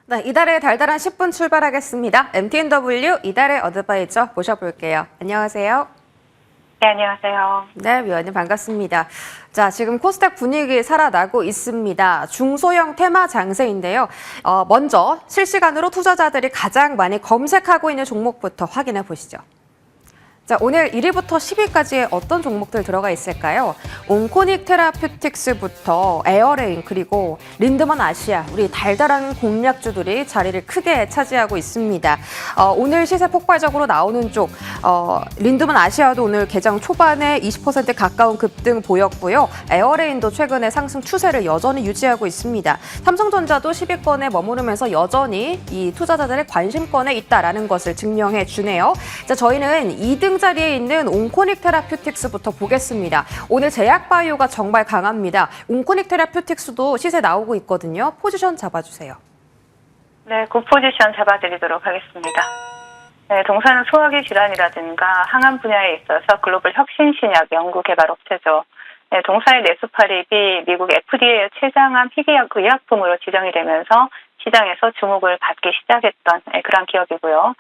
네, 이달의 달달한 10분 출발하겠습니다. MTNW 이달의 어드바이저 모셔볼게요. 안녕하세요. 네, 안녕하세요. 네, 위원님 반갑습니다. 자, 지금 코스닥 분위기 살아나고 있습니다. 중소형 테마 장세인데요. 먼저 실시간으로 투자자들이 가장 많이 검색하고 있는 종목부터 확인해 보시죠. 자, 오늘 1위부터 10위까지의 어떤 종목들 들어가 있을까요? 온코닉 테라퓨틱스부터 에어레인 그리고 린드먼 아시아 우리 달달한 공략주들이 자리를 크게 차지하고 있습니다. 오늘 시세 폭발적으로 나오는 쪽 린드먼 아시아도 오늘 개장 초반에 20% 가까운 급등 보였고요. 에어레인도 최근에 상승 추세를 여전히 유지하고 있습니다. 삼성전자도 10위권에 머무르면서 여전히 이 투자자들의 관심권에 있다라는 것을 증명해 주네요. 자, 저희는 2등 자리에 있는 온코닉 테라퓨틱스부터 보겠습니다. 오늘 제약바이오가 정말 강합니다. 온코닉 테라퓨틱스도 시세 나오고 있거든요. 포지션 잡아주세요. 네, 굿포지션 잡아드리도록 하겠습니다. 네, 동사는 소화기 질환이라든가 항암 분야에 있어서 글로벌 혁신신약 연구개발 업체죠. 네, 동사의 내수팔입이 미국 FDA의 최장암 희귀약 의약품으로 지정이 되면서 시장에서 주목을 받기 시작했던 그런 기업이고요.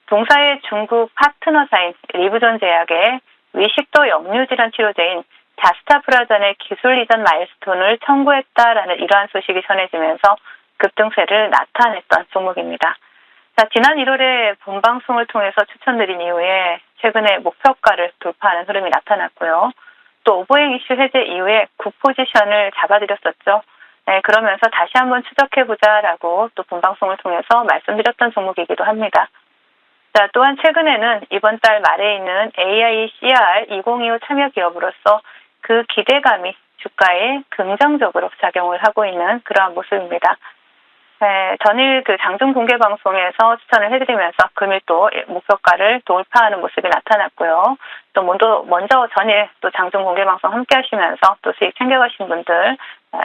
동사의 중국 파트너사인 리브존 제약의 위식도 역류질환 치료제인 자스타프라잔의 기술 이전 마일스톤을 청구했다라는 이러한 소식이 전해지면서 급등세를 나타냈던 종목입니다. 자, 지난 1월에 본방송을 통해서 추천드린 이후에 최근에 목표가를 돌파하는 흐름이 나타났고요. 또 오보행 이슈 해제 이후에 굿포지션을 잡아드렸었죠. 네, 그러면서 다시 한번 추적해보자라고 또 본방송을 통해서 말씀드렸던 종목이기도 합니다. 자, 또한 최근에는 이번 달 말에 있는 AICR 2025 참여 기업으로서 그 기대감이 주가에 긍정적으로 작용을 하고 있는 그러한 모습입니다. 네, 전일 그 장중 공개 방송에서 추천을 해드리면서 금일 또 목표가를 돌파하는 모습이 나타났고요. 또 먼저 전일 또 장중 공개 방송 함께 하시면서 또 수익 챙겨가신 분들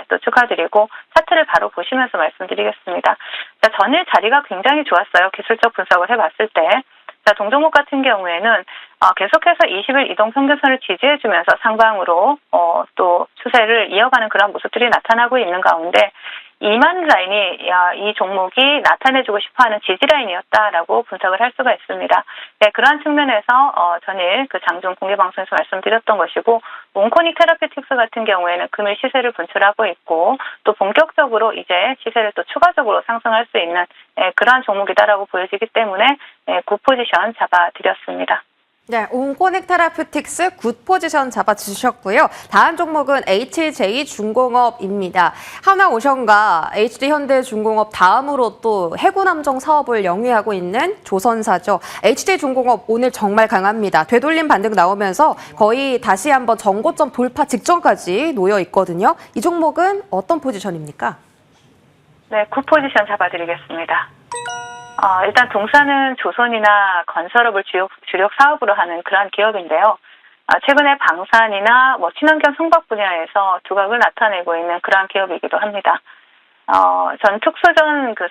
또 축하드리고 차트를 바로 보시면서 말씀드리겠습니다. 자, 전일 자리가 굉장히 좋았어요. 기술적 분석을 해봤을 때. 자, 동종목 같은 경우에는 계속해서 20일 이동평균선을 지지해주면서 상방으로 또 추세를 이어가는 그런 모습들이 나타나고 있는 가운데 2만 라인이 이 종목이 나타내주고 싶어하는 지지 라인이었다라고 분석을 할 수가 있습니다. 네, 그러한 측면에서 전일 그 장중 공개 방송에서 말씀드렸던 것이고 온코닉 테라피틱스 같은 경우에는 금일 시세를 분출하고 있고 또 본격적으로 이제 시세를 또 추가적으로 상승할 수 있는 그러한 종목이다라고 보여지기 때문에 굿 포지션 잡아드렸습니다. 네, 온코닉 테라퓨틱스 굿 포지션 잡아주셨고요. 다음 종목은 HJ중공업입니다. 하나오션과 HD현대중공업 다음으로 또 해군함정 사업을 영위하고 있는 조선사죠. HJ중공업 오늘 정말 강합니다. 되돌림 반등 나오면서 거의 다시 한번 전고점 돌파 직전까지 놓여 있거든요. 이 종목은 어떤 포지션입니까? 네, 굿 포지션 잡아드리겠습니다. 일단 동사는 조선이나 건설업을 주력 사업으로 하는 그런 기업인데요. 최근에 방산이나 친환경 성박 분야에서 두각을 나타내고 있는 그러한 기업이기도 합니다. 전 특수전 그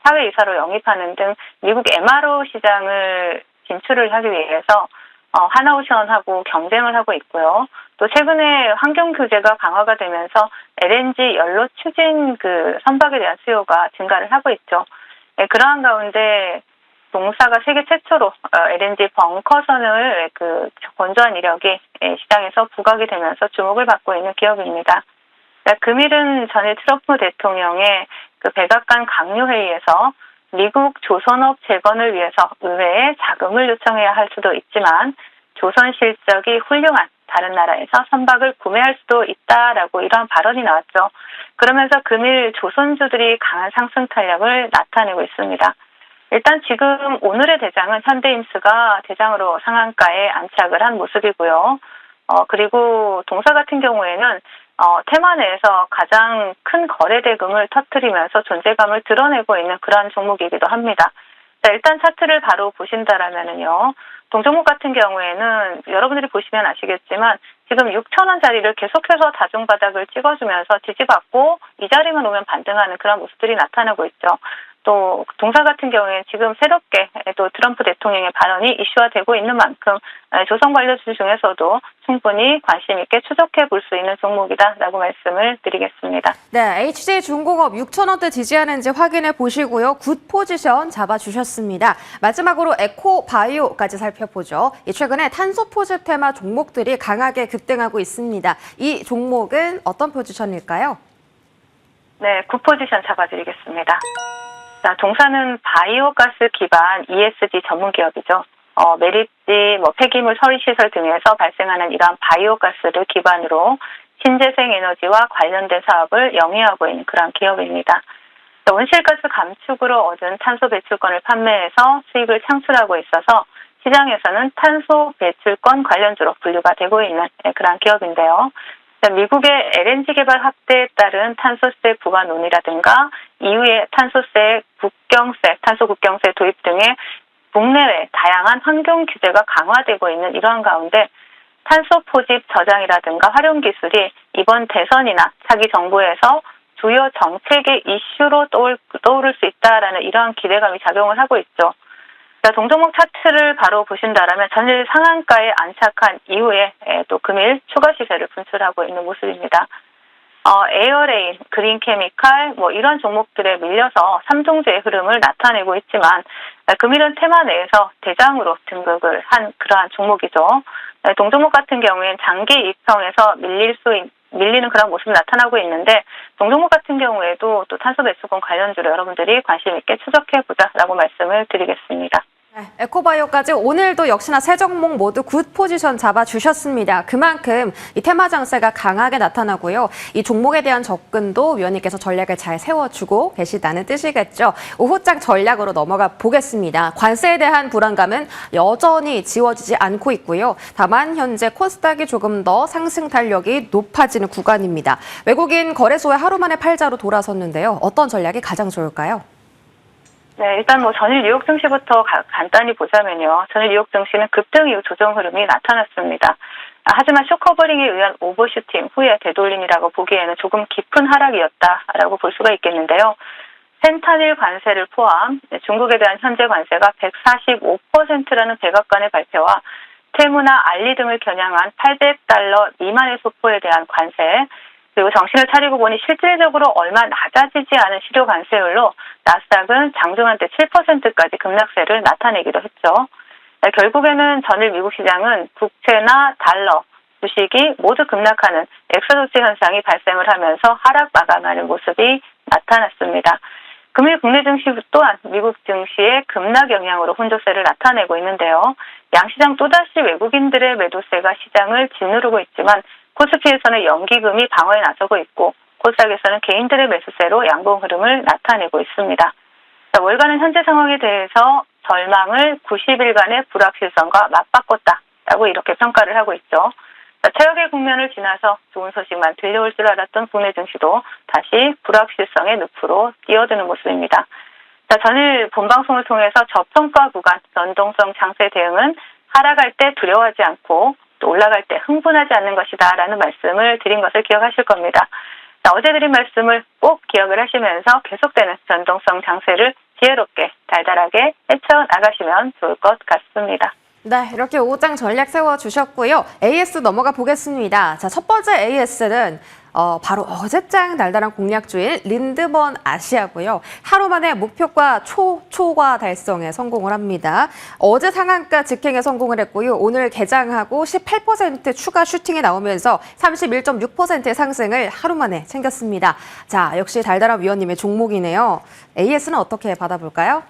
사회이사로 영입하는 등 미국 MRO 시장을 진출을 하기 위해서 하나오션하고 경쟁을 하고 있고요. 또 최근에 환경 규제가 강화가 되면서 LNG 연료 추진 그 선박에 대한 수요가 증가를 하고 있죠. 네, 그러한 가운데 동사가 세계 최초로 LNG 벙커선을 그 건조한 이력이 시장에서 부각이 되면서 주목을 받고 있는 기업입니다. 금일은 전일 트럼프 대통령의 그 백악관 강요회의에서 미국 조선업 재건을 위해서 의회에 자금을 요청해야 할 수도 있지만 조선 실적이 훌륭한 다른 나라에서 선박을 구매할 수도 있다라고 이러한 발언이 나왔죠. 그러면서 금일 조선주들이 강한 상승 탄력을 나타내고 있습니다. 일단 지금 오늘의 대장은 현대임스가 대장으로 상한가에 안착을 한 모습이고요. 그리고 동사 같은 경우에는 테마 내에서 가장 큰 거래 대금을 터뜨리면서 존재감을 드러내고 있는 그러한 종목이기도 합니다. 자, 일단 차트를 바로 보신다라면은요. 동종목 같은 경우에는 여러분들이 보시면 아시겠지만 지금 6,000원짜리를 계속해서 다중바닥을 찍어주면서 지지받고 이 자리만 오면 반등하는 그런 모습들이 나타나고 있죠. 또 동사 같은 경우에는 지금 새롭게 또 트럼프 대통령의 발언이 이슈화되고 있는 만큼 조선 관료주 중에서도 충분히 관심 있게 추적해 볼 수 있는 종목이다라고 말씀을 드리겠습니다. 네, HJ중공업 6,000원대 지지하는지 확인해 보시고요. 굿 포지션 잡아주셨습니다. 마지막으로 에코바이오까지 살펴보죠. 최근에 탄소 포집 테마 종목들이 강하게 급등하고 있습니다. 이 종목은 어떤 포지션일까요? 네, 굿 포지션 잡아드리겠습니다. 자, 동사는 바이오가스 기반 ESG 전문 기업이죠. 매립지, 폐기물 처리 시설 등에서 발생하는 이러한 바이오가스를 기반으로 신재생 에너지와 관련된 사업을 영위하고 있는 그런 기업입니다. 온실가스 감축으로 얻은 탄소 배출권을 판매해서 수익을 창출하고 있어서 시장에서는 탄소 배출권 관련주로 분류가 되고 있는 그런 기업인데요. 미국의 LNG 개발 확대에 따른 탄소세 부과 논의라든가 이후에 탄소 국경세 도입 등의 국내외 다양한 환경 규제가 강화되고 있는 이러한 가운데 탄소 포집 저장이라든가 활용 기술이 이번 대선이나 차기 정부에서 주요 정책의 이슈로 떠오를 수 있다라는 이러한 기대감이 작용을 하고 있죠. 동종목 차트를 바로 보신다라면 전일 상한가에 안착한 이후에 또 금일 추가 시세를 분출하고 있는 모습입니다. 에어레인, 그린케미칼 이런 종목들에 밀려서 3종주의 흐름을 나타내고 있지만 금일은 테마 내에서 대장으로 등극을 한 그러한 종목이죠. 동종목 같은 경우에는 장기 입성에서 밀리는 그런 모습이 나타나고 있는데 동종목 같은 경우에도 또 탄소 배출권 관련주로 여러분들이 관심 있게 추적해보자라고 말씀을 드리겠습니다. 네, 에코바이오까지 오늘도 역시나 세 종목 모두 굿 포지션 잡아주셨습니다. 그만큼 이 테마 장세가 강하게 나타나고요. 이 종목에 대한 접근도 위원님께서 전략을 잘 세워주고 계시다는 뜻이겠죠. 오후장 전략으로 넘어가 보겠습니다. 관세에 대한 불안감은 여전히 지워지지 않고 있고요. 다만 현재 코스닥이 조금 더 상승 탄력이 높아지는 구간입니다. 외국인 거래소에 하루 만에 팔자로 돌아섰는데요. 어떤 전략이 가장 좋을까요? 네, 일단 전일 뉴욕 증시부터 간단히 보자면요. 전일 뉴욕 증시는 급등 이후 조정 흐름이 나타났습니다. 하지만 쇼커버링에 의한 오버슈팅 후에 되돌림이라고 보기에는 조금 깊은 하락이었다라고 볼 수가 있겠는데요. 펜타닐 관세를 포함 중국에 대한 현재 관세가 145%라는 백악관의 발표와 테무나 알리 등을 겨냥한 $800 미만의 소포에 대한 관세, 그리고 정신을 차리고 보니 실질적으로 얼마 낮아지지 않은 실효 관세율로 나스닥은 장중한 때 7%까지 급락세를 나타내기도 했죠. 결국에는 전일 미국 시장은 국채나 달러, 주식이 모두 급락하는 엑소소치 현상이 발생을 하면서 하락 마감하는 모습이 나타났습니다. 금일 국내 증시 또한 미국 증시의 급락 영향으로 혼조세를 나타내고 있는데요. 양시장 또다시 외국인들의 매도세가 시장을 짓누르고 있지만 코스피에서는 연기금이 방어에 나서고 있고 코스닥에서는 개인들의 매수세로 양봉 흐름을 나타내고 있습니다. 월가는 현재 상황에 대해서 절망을 90일간의 불확실성과 맞바꿨다라고 이렇게 평가를 하고 있죠. 최악의 국면을 지나서 좋은 소식만 들려올 줄 알았던 국내 증시도 다시 불확실성의 늪으로 뛰어드는 모습입니다. 전일 본방송을 통해서 저평가 구간 변동성 장세 대응은 하락할 때 두려워하지 않고 또 올라갈 때 흥분하지 않는 것이다라는 말씀을 드린 것을 기억하실 겁니다. 어제 드린 말씀을 꼭 기억을 하시면서 계속되는 변동성 장세를 지혜롭게 달달하게 헤쳐나가시면 좋을 것 같습니다. 네, 이렇게 5장 전략 세워주셨고요. AS 넘어가 보겠습니다. 자, 첫 번째 AS는 바로 어제장 달달한 공략주인 린드먼 아시아고요. 하루 만에 목표가 초과 달성에 성공을 합니다. 어제 상한가 직행에 성공을 했고요. 오늘 개장하고 18% 추가 슈팅이 나오면서 31.6%의 상승을 하루 만에 챙겼습니다. 자, 역시 달달한 위원님의 종목이네요. AS는 어떻게 받아볼까요?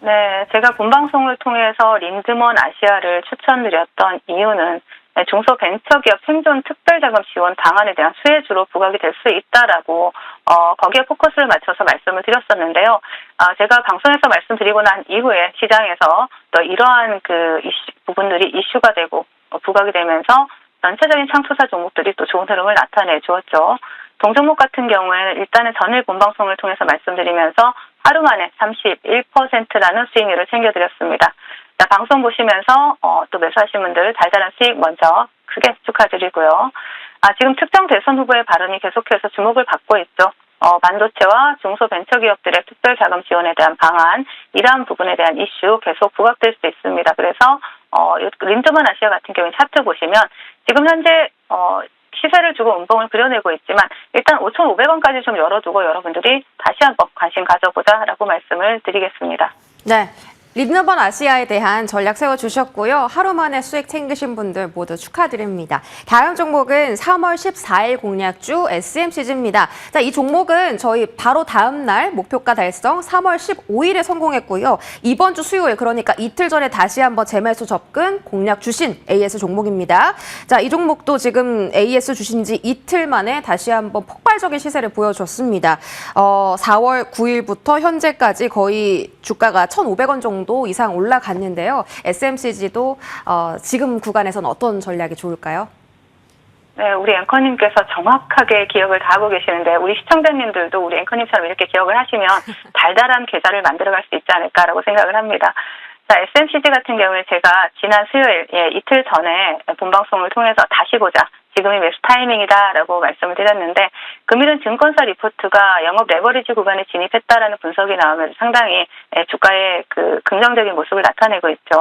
네, 제가 본방송을 통해서 린드먼 아시아를 추천드렸던 이유는 중소벤처기업 생존 특별자금 지원 방안에 대한 수혜주로 부각이 될 수 있다라고 거기에 포커스를 맞춰서 말씀을 드렸었는데요. 제가 방송에서 말씀드리고 난 이후에 시장에서 또 이러한 부분들이 이슈가 되고 부각이 되면서 전체적인 창투사 종목들이 또 좋은 흐름을 나타내 주었죠. 동종목 같은 경우에는 일단은 전일 본방송을 통해서 말씀드리면서 하루 만에 31%라는 수익률을 챙겨드렸습니다. 자, 방송 보시면서 또 매수하신 분들 달달한 수익 먼저 크게 축하드리고요. 지금 특정 대선 후보의 발언이 계속해서 주목을 받고 있죠. 반도체와 중소벤처기업들의 특별자금 지원에 대한 방안, 이러한 부분에 대한 이슈 계속 부각될 수 있습니다. 그래서 린드먼 아시아 같은 경우에 차트 보시면 지금 현재 시세를 주고 음봉을 그려내고 있지만 일단 5,500원까지 좀 열어두고 여러분들이 다시 한번 관심 가져보자라고 말씀을 드리겠습니다. 네. 린드먼 아시아에 대한 전략 세워주셨고요. 하루 만에 수익 챙기신 분들 모두 축하드립니다. 다음 종목은 3월 14일 공략주 SMCG입니다. 자, 이 종목은 저희 바로 다음 날 목표가 달성 3월 15일에 성공했고요. 이번 주 수요일, 그러니까 이틀 전에 다시 한번 재매수 접근 공략 주신 AS 종목입니다. 자, 이 종목도 지금 AS 주신 지 이틀 만에 다시 한번 폭발적인 시세를 보여줬습니다. 4월 9일부터 현재까지 거의 주가가 1,500원 정도 이상 올라갔는데요. SMCG도 지금 구간에서는 어떤 전략이 좋을까요? 네, 우리 앵커님께서 정확하게 기억을 다 하고 계시는데 우리 시청자님들도 우리 앵커님처럼 이렇게 기억을 하시면 달달한 계좌를 만들어갈 수 있지 않을까라고 생각을 합니다. 자, SMCG 같은 경우에 제가 지난 수요일, 이틀 전에 본방송을 통해서 다시 보자. 지금이 매수 타이밍이다라고 말씀을 드렸는데 금일은 증권사 리포트가 영업 레버리지 구간에 진입했다라는 분석이 나오면서 상당히 주가의 그 긍정적인 모습을 나타내고 있죠.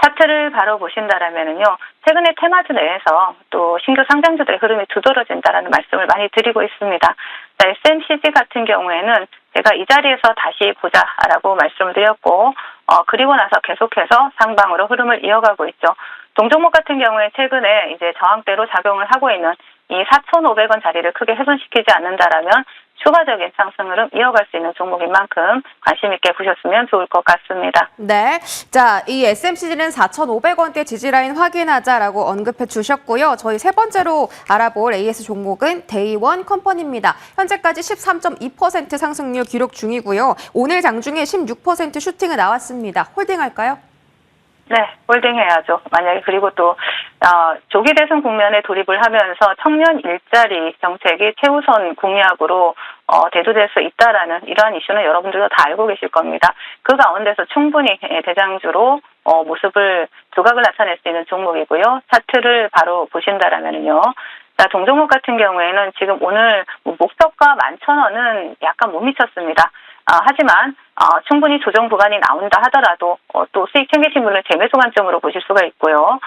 차트를 바로 보신다라면은요, 최근에 테마주 내에서 또 신규 상장주들의 흐름이 두드러진다라는 말씀을 많이 드리고 있습니다. 자, SMCG 같은 경우에는 제가 이 자리에서 다시 보자라고 말씀을 드렸고, 그리고 나서 계속해서 상방으로 흐름을 이어가고 있죠. 동종목 같은 경우에 최근에 이제 저항대로 작용을 하고 있는 이 4,500원 자리를 크게 훼손시키지 않는다라면 추가적인 상승 흐름 이어갈 수 있는 종목인 만큼 관심 있게 보셨으면 좋을 것 같습니다. 네. 자, 이 SMCG는 4,500원대 지지라인 확인하자라고 언급해 주셨고요. 저희 세 번째로 알아볼 AS 종목은 데이원 컴퍼니입니다. 현재까지 13.2% 상승률 기록 중이고요. 오늘 장중에 16% 슈팅이 나왔습니다. 홀딩할까요? 네, 홀딩해야죠. 만약에 그리고 또 조기 대선 국면에 돌입을 하면서 청년 일자리 정책이 최우선 공약으로 대두될 수 있다라는 이러한 이슈는 여러분들도 다 알고 계실 겁니다. 그 가운데서 충분히 대장주로 모습을 두각을 나타낼 수 있는 종목이고요. 차트를 바로 보신다라면요. 자, 동종목 같은 경우에는 지금 오늘 목표가 11,000원은 약간 못 미쳤습니다. 하지만 충분히 조정 구간이 나온다 하더라도 또 수익 챙기신 분은 재매수 관점으로 보실 수가 있고요.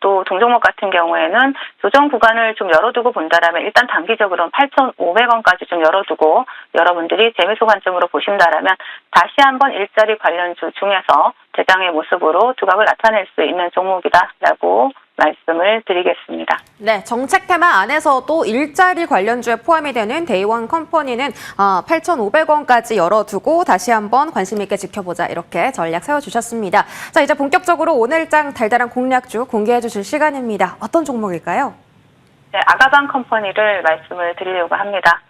또 동종목 같은 경우에는 조정 구간을 좀 열어두고 본다라면 일단 단기적으로는 8,500원까지 좀 열어두고 여러분들이 재매수 관점으로 보신다라면 다시 한번 일자리 관련주 중에서 대장의 모습으로 두각을 나타낼 수 있는 종목이다라고 말씀을 드리겠습니다. 네, 정책 테마 안에서도 일자리 관련주에 포함이 되는 데이원 컴퍼니는 8,500원까지 열어두고 다시 한번 관심 있게 지켜보자, 이렇게 전략 세워주셨습니다. 자, 이제 본격적으로 오늘장 달달한 공략주 공개해 주실 시간입니다. 어떤 종목일까요? 네, 아가방 컴퍼니를 말씀을 드리려고 합니다.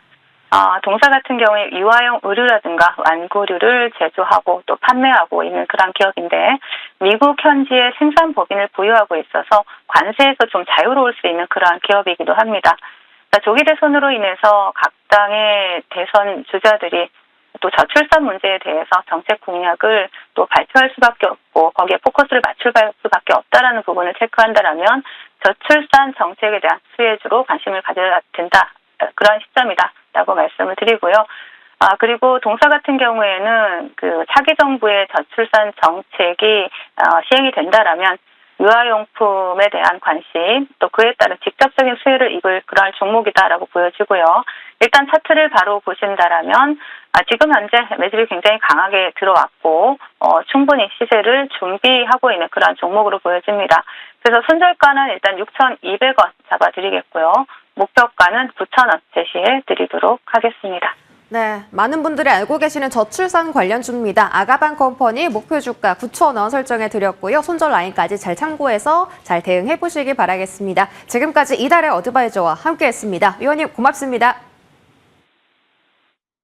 동사 같은 경우에 유아용 의류라든가 완구류를 제조하고 또 판매하고 있는 그런 기업인데 미국 현지의 생산 법인을 보유하고 있어서 관세에서 좀 자유로울 수 있는 그러한 기업이기도 합니다. 조기 대선으로 인해서 각 당의 대선 주자들이 또 저출산 문제에 대해서 정책 공약을 또 발표할 수밖에 없고 거기에 포커스를 맞출 수밖에 없다라는 부분을 체크한다라면 저출산 정책에 대한 수혜주로 관심을 가져야 된다. 그런 시점이다라고 말씀을 드리고요. 그리고 동사 같은 경우에는 그 차기 정부의 저출산 정책이 시행이 된다라면 유아용품에 대한 관심, 또 그에 따른 직접적인 수혜를 입을 그러한 종목이다라고 보여지고요. 일단 차트를 바로 보신다라면 지금 현재 매집이 굉장히 강하게 들어왔고 충분히 시세를 준비하고 있는 그러한 종목으로 보여집니다. 그래서 손절가는 일단 6,200원 잡아드리겠고요. 목표가는 9,000원 제시해 드리도록 하겠습니다. 네, 많은 분들이 알고 계시는 저출산 관련주입니다. 아가방 컴퍼니 목표 주가 9,000원 설정해 드렸고요. 손절 라인까지 잘 참고해서 잘 대응해 보시기 바라겠습니다. 지금까지 이달의 어드바이저와 함께했습니다. 위원님 고맙습니다.